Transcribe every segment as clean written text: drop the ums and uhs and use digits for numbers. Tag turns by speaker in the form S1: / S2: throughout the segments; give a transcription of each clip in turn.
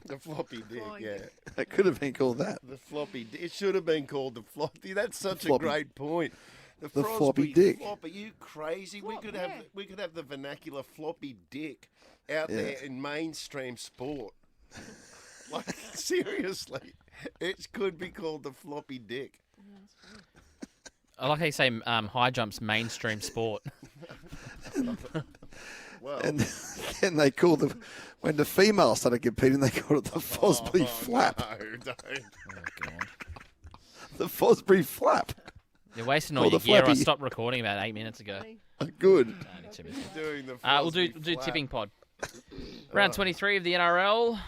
S1: The floppy dick, yeah.
S2: It could have been called that.
S1: The floppy dick. It should have been called the floppy. That's such a
S2: Floppy.
S1: great point.
S2: The
S1: Frosby
S2: floppy dick.
S1: Flop, are you crazy?
S3: Flop,
S1: we could have the vernacular floppy dick out there in mainstream sport. Like, seriously. It could be called the floppy dick.
S4: I like how you say high jump's mainstream sport.
S1: Well,
S2: And then they called them, when the females started competing, they called it the Fosbury Flap.
S1: No, don't.
S4: Oh, God.
S2: The Fosbury Flap.
S4: You're wasting all
S2: Or
S4: your
S2: the
S4: gear. I
S2: flappy.
S4: stopped recording about 8 minutes ago.
S2: Good.
S4: Only 2 minutes.
S1: Doing the
S4: We'll
S1: Fosbury
S4: do
S1: flap.
S4: tipping pod. Round 23 of the NRL.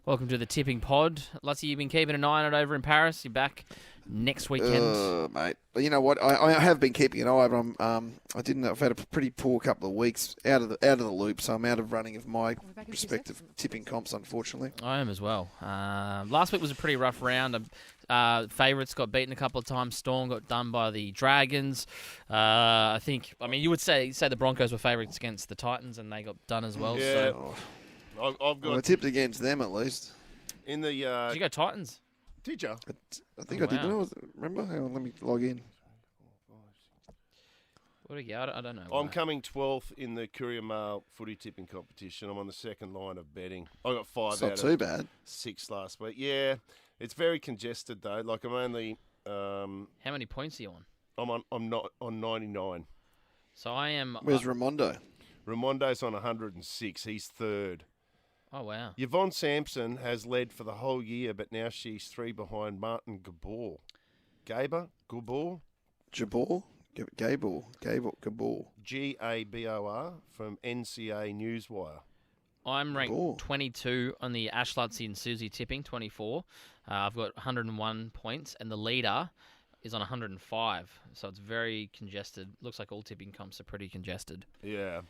S4: Welcome to the tipping pod. Lutsy, you've been keeping an eye on it over in Paris. You're back next weekend.
S2: Mate. But you know what? I have been keeping an eye, but I've had a pretty poor couple of weeks out of the loop, so I'm out of running of my respective tipping comps, unfortunately.
S4: I am as well. Last week was a pretty rough round. Favourites got beaten a couple of times. Storm got done by the Dragons. You would say the Broncos were favourites against the Titans, and they got done as well.
S1: Yeah.
S4: So.
S1: I've got
S2: I tipped against them at least.
S1: in the.
S4: Did you go Titans?
S1: Did you?
S2: I think
S4: Oh,
S2: I did.
S4: wow.
S2: Remember? Hang on, let me log in.
S4: What do you get? I don't know.
S1: I'm coming 12th in the Courier Mail footy tipping competition. I'm on the second line of betting. I got 5
S2: It's
S1: out
S2: not
S1: of
S2: too bad.
S1: 6 last week. Yeah, it's very congested though. Like I'm only.
S4: How many points are you on?
S1: I'm not on 99.
S4: So I am.
S2: Where's Ramondo?
S1: Ramondo's on 106. He's third.
S4: Oh, wow.
S1: Yvonne Sampson has led for the whole year, but now she's 3 behind Martin Gabor. Gabor?
S2: Jabor? Gabor.
S1: Gabor from NCA Newswire.
S4: I'm ranked
S2: Cool.
S4: 22 on the Ash Lutsy and Susie tipping, 24. I've got 101 points, and the leader is on 105. So it's very congested. Looks like all tipping comps are pretty congested.
S1: Yeah.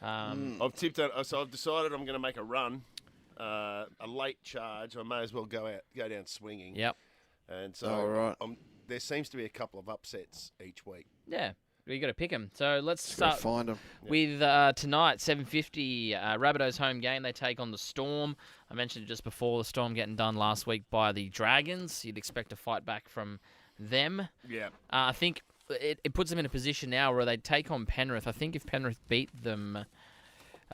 S4: Um,
S1: I've tipped it, so I've decided I'm going to make a run, a late charge. I may as well go down swinging.
S4: Yep.
S1: And so
S2: All right.
S1: there seems to be a couple of upsets each week.
S4: Yeah. You got to pick them. So let's
S2: Just gotta
S4: start
S2: find them.
S4: with tonight, 7:50, Rabbitohs home game. They take on the Storm. I mentioned it just before, the Storm getting done last week by the Dragons. You'd expect a fight back from them.
S1: Yeah.
S4: I think it puts them in a position now where they take on Penrith. I think if Penrith beat them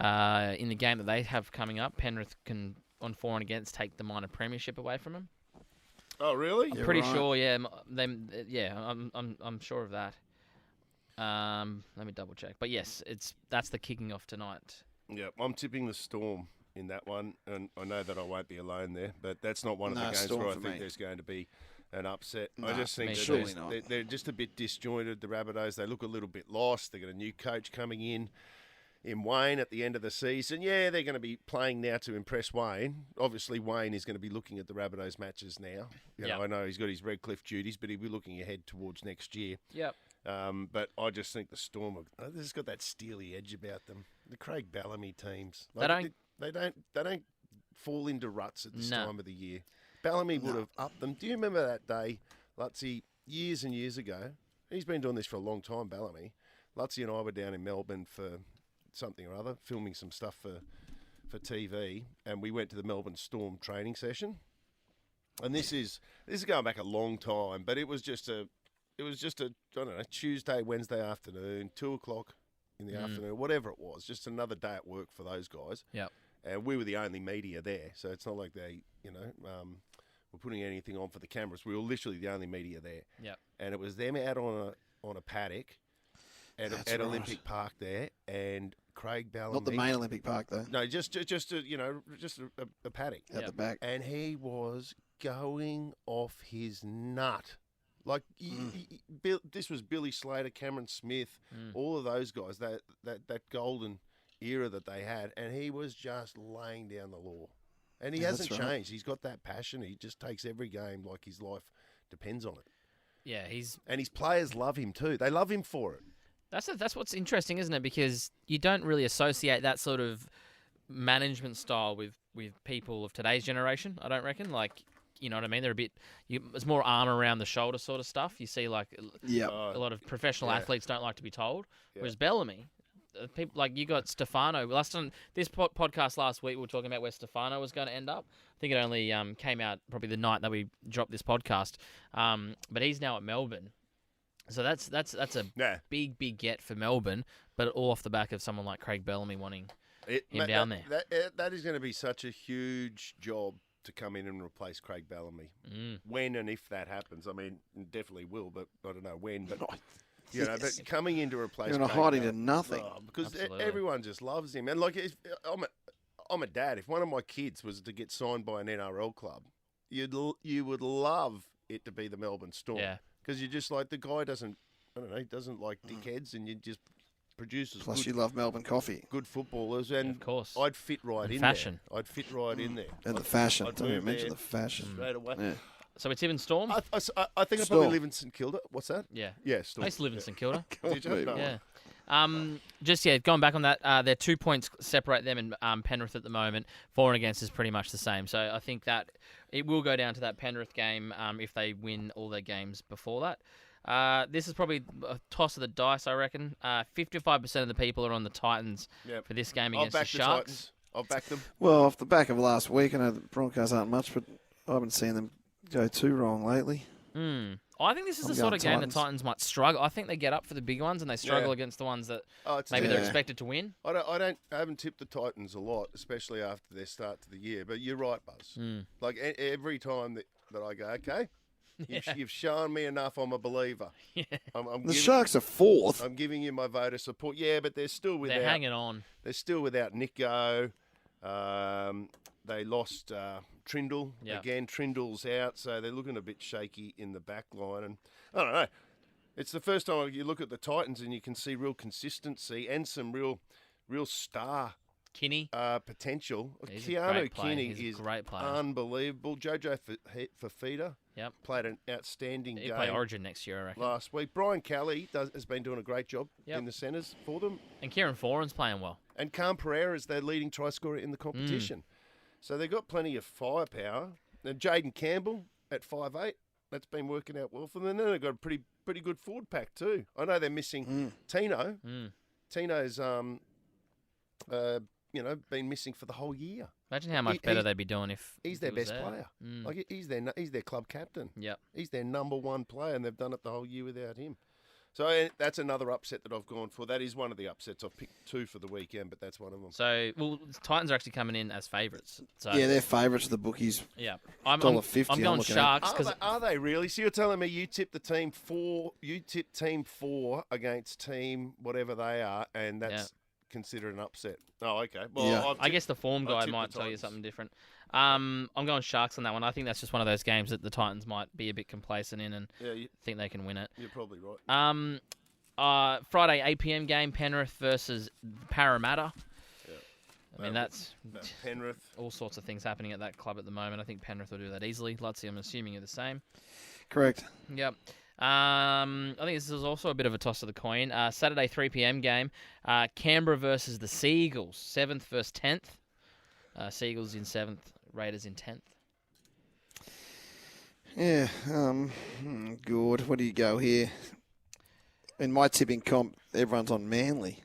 S4: in the game that they have coming up, Penrith can, on for and against, take the minor premiership away from them.
S1: Oh, really?
S4: I'm pretty sure. Yeah, I'm sure of that. Let me double check. But yes, that's the kicking off tonight.
S1: Yeah, I'm tipping the Storm in that one, and I know that I won't be alone there, but that's not one of the games
S2: Storm
S1: where I
S2: for
S1: think
S2: me.
S1: there's going to be an upset.
S2: No,
S1: I just think that
S2: surely not.
S1: they're just a bit disjointed, the Rabbitohs. They look a little bit lost. They've got a new coach coming in Wayne at the end of the season. Yeah, they're going to be playing now to impress Wayne. Obviously, Wayne is going to be looking at the Rabbitohs matches now. I know he's got his Redcliffe duties, but he'll be looking ahead towards next year.
S4: Yep.
S1: But I just think the Storm have just got that steely edge about them. The Craig Bellamy teams,
S4: They
S1: don't fall into ruts at this
S4: No.
S1: time of the year. Bellamy would have upped them. Do you remember that day, Lutsy, years and years ago? He's been doing this for a long time, Bellamy. Lutsy and I were down in Melbourne for something or other, filming some stuff for TV, and we went to the Melbourne Storm training session. And this is going back a long time, but it was just a I don't know, Tuesday, Wednesday afternoon, 2:00 in the afternoon, whatever it was, just another day at work for those guys.
S4: Yep.
S1: And we were the only media there, so it's not like they, were putting anything on for the cameras. We were literally the only media there.
S4: Yep.
S1: And it was them out on a paddock at
S2: right.
S1: Olympic Park there, and Craig Bellamy.
S2: Not the main Olympic Park, though.
S1: No, just a paddock
S2: At the back.
S1: and he was going off his nut. Like this was Billy Slater, Cameron Smith, all of those guys. That golden era that they had, and he was just laying down the law. And he hasn't
S2: that's right.
S1: changed. He's got that passion. He just takes every game like his life depends on it.
S4: Yeah,
S1: And his players love him too. They love him for it.
S4: that's what's interesting, isn't it? Because you don't really associate that sort of management style with people of today's generation. I don't reckon. Like, you know what I mean? They're a bit. It's more arm around the shoulder sort of stuff. You see, like
S2: Yeah.
S4: a lot of professional
S1: Yeah.
S4: athletes don't like to be told.
S1: Yeah.
S4: Whereas Bellamy, people like you got Stefano. Last on this podcast last week, we were talking about where Stefano was going to end up. I think it only came out probably the night that we dropped this podcast. But he's now at Melbourne, so that's a big get for Melbourne. But all off the back of someone like Craig Bellamy wanting him down there.
S1: That is going to be such a huge job to come in and replace Craig Bellamy. When and if that happens, I mean, it definitely will, but I don't know when. But but coming in to replace,
S2: you're going to hide into nothing
S1: because everyone just loves him. And like, I'm a dad. If one of my kids was to get signed by an NRL club, you would love it to be the Melbourne Storm.
S4: Yeah,
S1: because you're just like the guy doesn't like dickheads, and you just produces.
S2: Plus, you love Melbourne coffee.
S1: Good footballers, and
S4: of course,
S1: I'd fit right in
S4: fashion.
S1: there. I'd fit right in there.
S2: And the fashion. Don't even mention the fashion.
S1: Straight away.
S2: Yeah.
S4: So it's even Storm?
S1: I think I probably live in St Kilda. What's that?
S4: Yeah.
S1: Yeah, Storm.
S4: I used to live in St Kilda.
S1: Did you? No.
S4: Yeah. Going back on that, they're 2 points separate them and Penrith at the moment. For and against is pretty much the same. So I think that it will go down to that Penrith game if they win all their games before that. This is probably a toss of the dice, I reckon. 55% of the people are on the Titans for this game against the Sharks.
S1: I'll back them.
S2: Well, off the back of last week, I know the Broncos aren't much, but I haven't seen them go too wrong lately.
S4: I think this is the sort of game the Titans might struggle. I think they get up for the big ones and they struggle against the ones that maybe they're expected to win.
S1: I haven't tipped the Titans a lot, especially after their start to the year. But you're right, Buzz. Like every time that I go, okay, you've shown me enough. I'm a believer.
S4: Yeah.
S2: The Sharks are fourth.
S1: I'm giving you my vote of support. Yeah, but they're still without.
S4: They're hanging on.
S1: They're still without Nico. They lost Trindle again. Trindle's out, so they're looking a bit shaky in the back line. And I don't know. It's the first time you look at the Titans and you can see real consistency and some real star
S4: Kinney
S1: potential.
S4: He's
S1: Keanu Kinney
S4: is a great player.
S1: Unbelievable. Jojo Fafita played an outstanding game.
S4: He'll play Origin next year, I reckon.
S1: Last week. Brian Kelly has been doing a great job in the centres for them.
S4: And Kieran Foran's playing well.
S1: And Cam Pereira is their leading try scorer in the competition. So they've got plenty of firepower. And Jaden Campbell at 5'8", that's been working out well for them. And then they've got a pretty good forward pack too. I know they're missing Tino. Tino's been missing for the whole year.
S4: Imagine how much better they'd be doing if
S1: he's their best
S4: there.
S1: player. Like he's their club captain.
S4: Yep.
S1: He's their number one player, and they've done it the whole year without him. So that's another upset that I've gone for. That is one of the upsets. I've picked two for the weekend, but that's one of them.
S4: So, Titans are actually coming in as favourites. So,
S2: yeah, they're favourites of the bookies.
S4: Yeah,
S2: $1.50.
S4: I'm going Sharks.
S1: Are they really? So you're telling me you tipped the team 4? You tipped team 4 against team whatever they are, and that's considered an upset. Oh, okay. Well,
S4: I guess the form guy might tell you something different. I'm going Sharks on that one. I think that's just one of those games that the Titans might be a bit complacent in and think they can win it.
S1: You're probably right.
S4: Friday 8 p.m. game, Penrith versus Parramatta. I mean, that's
S1: Penrith.
S4: All sorts of things happening at that club at the moment. I think Penrith will do that easily. Lutzy, I'm assuming you're the same.
S2: Correct.
S4: Yep. I think this is also a bit of a toss of the coin. Saturday 3 p.m. game, Canberra versus the Seagulls, 7th versus 10th. Seagulls in 7th, Raiders in 10th.
S2: Yeah, good. What do you go here? In my tipping comp, everyone's on Manly,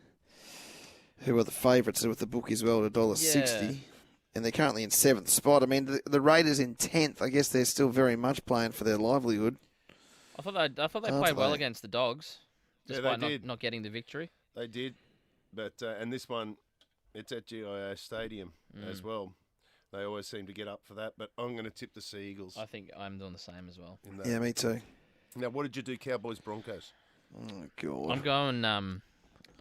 S2: who are the favourites with the book as well at $1.60. And they're currently in 7th spot. I mean, the Raiders in 10th. I guess they're still very much playing for their livelihood.
S4: I thought they played well against the Dogs, despite not getting the victory.
S1: They did, but and this one, it's at GIO Stadium as well. They always seem to get up for that, but I'm going to tip the Sea Eagles.
S4: I think I'm doing the same as well.
S2: Yeah, me too.
S1: Now, what did you do, Cowboys Broncos?
S2: Oh God,
S4: I'm going.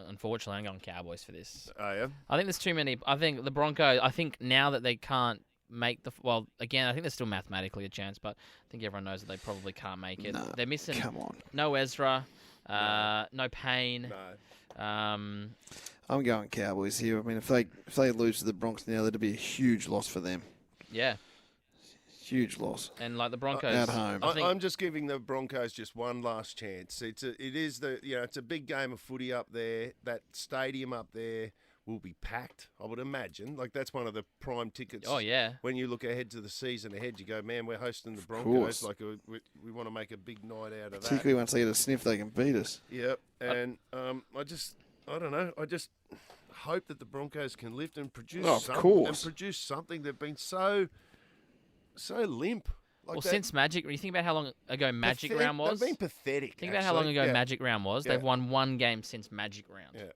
S4: Unfortunately, I'm going Cowboys for this.
S1: Oh yeah.
S4: I think there's too many. I think the Broncos. I think now that they can't make the again, I think there's still mathematically a chance, but I think everyone knows that they probably can't make it.
S2: No,
S4: they're missing.
S2: Come on.
S4: No Ezra. No Payne.
S1: No.
S2: I'm going Cowboys here. I mean, if they lose to the Bronx now, that'd be a huge loss for them.
S4: Yeah.
S2: Huge loss.
S4: And like the Broncos
S2: at home.
S1: I'm just giving the Broncos just one last chance. It's a big game of footy up there. That stadium up there will be packed, I would imagine. Like, that's one of the prime tickets.
S4: Oh, yeah.
S1: When you look ahead to the season ahead, you go, man, we're hosting the Broncos. Like, we want to make a big night out of that.
S2: Particularly once they get a sniff, they can beat us.
S1: Yep. And I just I don't know. I just hope that the Broncos can lift and produce
S2: Oh, of course.
S1: something. They've been so limp. Like
S4: Well,
S1: that.
S4: since Magic, you think about how long ago Magic Round was.
S1: They've been pathetic.
S4: Think about how long ago
S1: yeah.
S4: Magic Round was.
S1: Yeah.
S4: They've won one game since Magic Round.
S1: Yeah.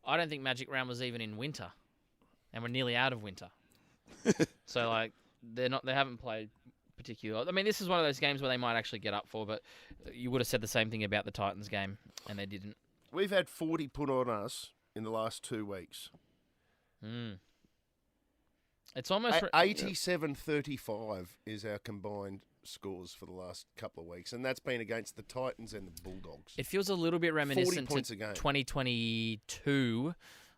S4: I don't think Magic Round was even in winter, and we're nearly out of winter. So like they haven't played particularly. I mean, this is one of those games where they might actually get up for, but you would have said the same thing about the Titans game, and they didn't.
S1: We've had 40 put on us in the last 2 weeks.
S4: It's almost
S1: 87-35 is our combined scores for the last couple of weeks, and that's been against the Titans and the Bulldogs.
S4: It feels a little bit reminiscent
S1: 40 points
S4: to
S1: a game.
S4: 2022,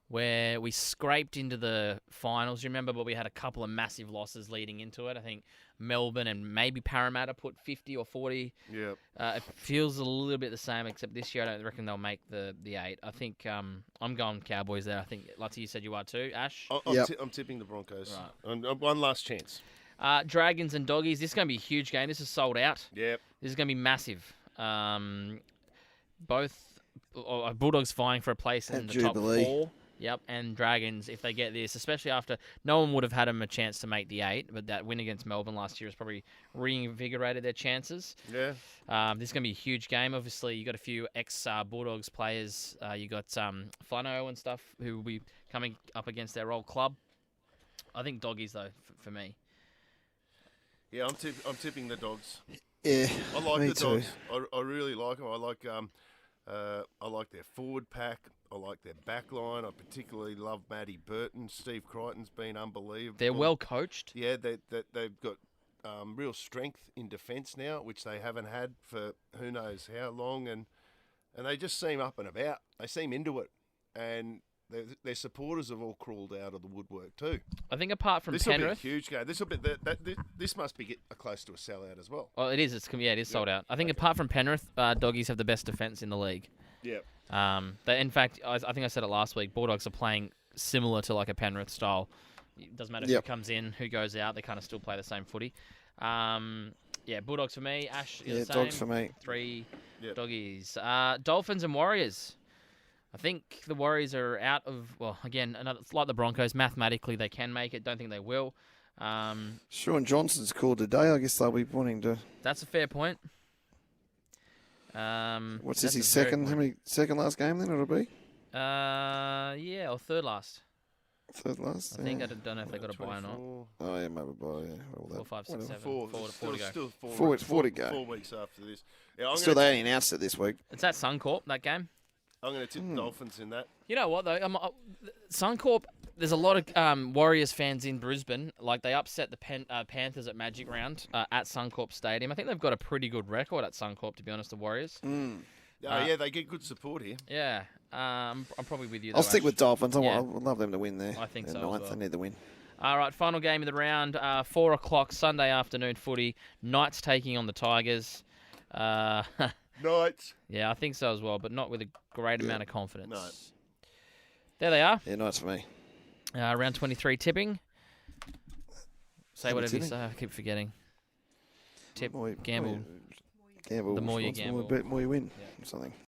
S4: where we scraped into the finals. You remember, but we had a couple of massive losses leading into it. I think Melbourne and maybe Parramatta put 50 or 40.
S1: Yeah.
S4: It feels a little bit the same, except this year I don't reckon they'll make the 8. I think I'm going Cowboys there. I think, like you said, you are too, Ash.
S1: I'm tipping the Broncos. Right. One last chance.
S4: Dragons and Doggies. This is going to be a huge game. This is sold out.
S1: Yep.
S4: This is going to be massive. Both Bulldogs vying for a place in
S2: And
S4: the
S2: Jubilee.
S4: top 4. Yep, and Dragons, if they get this, especially after no one would have had them a chance to make the 8, but that win against Melbourne last year has probably reinvigorated their chances.
S1: Yeah.
S4: This is going to be a huge game. Obviously, you got a few ex-Bulldogs players. You got Flano and stuff who will be coming up against their old club. I think Doggies, though, for me.
S1: Yeah, I'm tipping the Dogs.
S2: Yeah,
S1: I like
S2: me
S1: the
S2: too.
S1: Dogs. I really like them. I like their forward pack. I like their back line. I particularly love Matty Burton. Steve Crichton's been unbelievable.
S4: They're well coached.
S1: Yeah, they've got real strength in defence now, which they haven't had for who knows how long, and they just seem up and about. They seem into it, and their supporters have all crawled out of the woodwork too.
S4: I think apart from
S1: This will be a
S4: Penrith,
S1: huge game. This must be close to a sellout as well.
S4: well, it is. It is sold out. I think apart from Penrith, Doggies have the best defence in the league.
S1: Yeah.
S4: In fact, I think I said it last week. Bulldogs are playing similar to like a Penrith style. It doesn't matter who comes in, who goes out. They kind of still play the same footy. Bulldogs for me. Ash, you're the same.
S2: Dogs for me.
S4: 3 Doggies. Dolphins and Warriors. I think the Warriors are out of. Well, again, it's like the Broncos. Mathematically, they can make it. Don't think they will.
S2: Sean Johnson's called today. I guess they'll be wanting to.
S4: That's a fair point.
S2: What's this? His second? How many second last game then it'll be?
S4: Or third last.
S2: Third last.
S4: I think I don't know if they got a bye or not.
S2: Oh yeah, maybe bye. Yeah. Well,
S4: 4, 5, 6, 7.
S1: Four
S4: to go.
S1: Still
S2: four to go.
S1: 4 weeks after this. Yeah,
S2: Still, they only announced it this week.
S4: It's at Suncorp, that game.
S1: I'm going to tip the Dolphins in that.
S4: You know what, though? Suncorp, there's a lot of Warriors fans in Brisbane. Like, they upset the Panthers at Magic Round at Suncorp Stadium. I think they've got a pretty good record at Suncorp, to be honest, the Warriors.
S1: Yeah, they get good support here.
S4: Yeah. I'm probably with you, though,
S2: I'll stick
S4: Ash.
S2: with Dolphins.
S4: Yeah.
S2: I would love them to win there.
S4: I think
S2: They're
S4: so as
S2: ninth.
S4: well.
S2: They need the win.
S4: All right, final game of the round, 4 o'clock, Sunday afternoon footy. Knights taking on the Tigers.
S1: Knights.
S4: Yeah, I think so as well, but not with a great amount of confidence.
S1: No.
S4: There they are.
S2: Yeah, Knights for me.
S4: Round 23 tipping. Say
S2: Tipping,
S4: whatever you
S2: tipping.
S4: say. I keep forgetting. Tip,
S2: More-
S4: gamble.
S2: Gamble.
S4: The more you
S2: responsible,
S4: gamble.
S2: the more you win. Something.